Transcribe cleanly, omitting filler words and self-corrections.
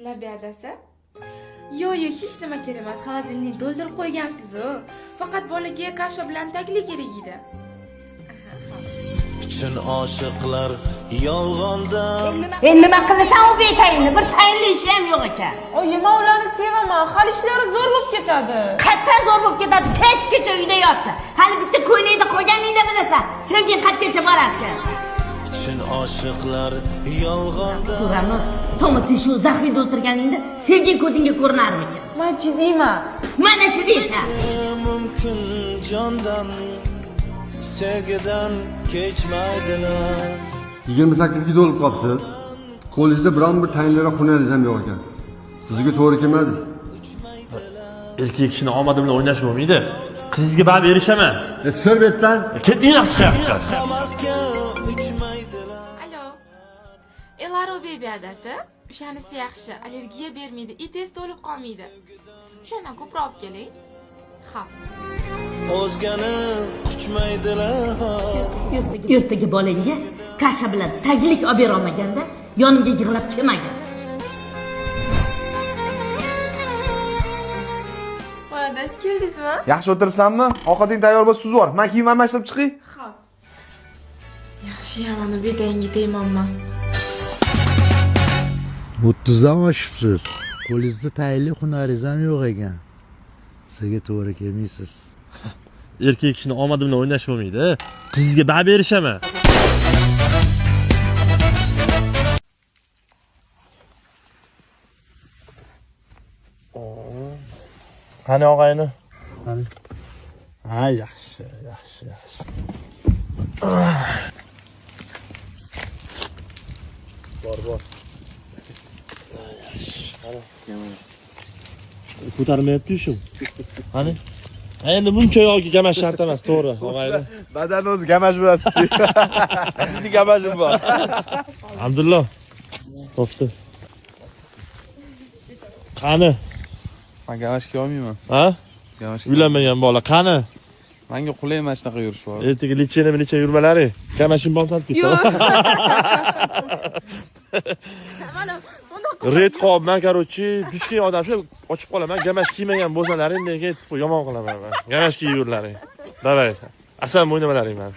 Labiyadasi? Yo'q, hech nima kerak emas. Xolodilnikni to'ldirib qo'ygansiz-ku. Faqat bolaga kasha bilan tagli kerak edi. Üçün aşıqlar yolg'ondan Nima qilasan u betayinni? Bir tayinli ishi ham yo'q ekan. Oyi, men ularni sevaman. Hali ishlari zo'r bo'lib ketadi. Qattan zo'r bo'lib ketadi. Kechgacha uyda yotsa. Hali bitta ko'ynakda qolganingni bilasan. Sevging qatgacha borarkan. Üçün aşıqlar yolg'ondan Ko'ramiz. To'mati shu zaxmida o'stirganingda sevging ko'zingga ko'rinarmikan? Men jiddiyman. Mana shu deysan. mumkin jondan sevgidan kechmaydilar 28 ga to'lib qolibsiz. Qo'lingizda biron bir tayinliroq xunaringiz ham yo'q ekan. Sizga to'g'ri kelmadi. Erkak kishini omadi bilan o'ynash bo'lmaydi. Qizga baribir erishaman. So'rab aytdan. Ketding yaxshi. Qolmasga uchmaydilar Alo. Elaro bebi adasi. O'shanisi yaxshi. Allergiya bermaydi. Tez to'lib qolmaydi. O'shani ko'proq olib keling. Xo'p. o'zgani quchmaydilar Ertaga bolangga kasha bilan taglik olib bera olmaganda yonimga yig'lab kelmagan. Voy, adasi keldingizmi? Yaxshi o'tiribsanmi? Ovqating tayyor bo'lsa suzib yubor. Men kiyim almashtirib chiqay. Xo'p. Yaxshi, mana bedangga tegmanman. 30 dan oshibsiz. Qo'lingizda tayinli hunaringiz ham yo'q ekan. Sizga to'g'ri kelmaysiz. Erkak kishini omadi bilan o'ynash bo'lmaydi. Qizga baribir erishaman. Qani og'ayni? Qani? Ha, yaxshi. Bor. Ko'tarmayapti shu. Qani? Endi buncha yo'q gamash shart emas, to'g'ri, og'ayni. Badan o'zi gamash bo'lasiz. Sizning gamashim bor. Alhamdulillah. Topdi. Qani? Men gamash kiy olmayman. Ha? Gamash. Uylanmagan bola qani? Menga qulay emas shunaqa yurish bor. Ertaga necha yurmalari? Kamashim bor tatbiq. Red qolman, короче, dushkin odam shu ochib qolaman. Gamash kiymagan bo'lsalaring, nega aytib yomon qilaman men. Gamash kiyib yurlaring. Davay. Asal o'ynamalaring men.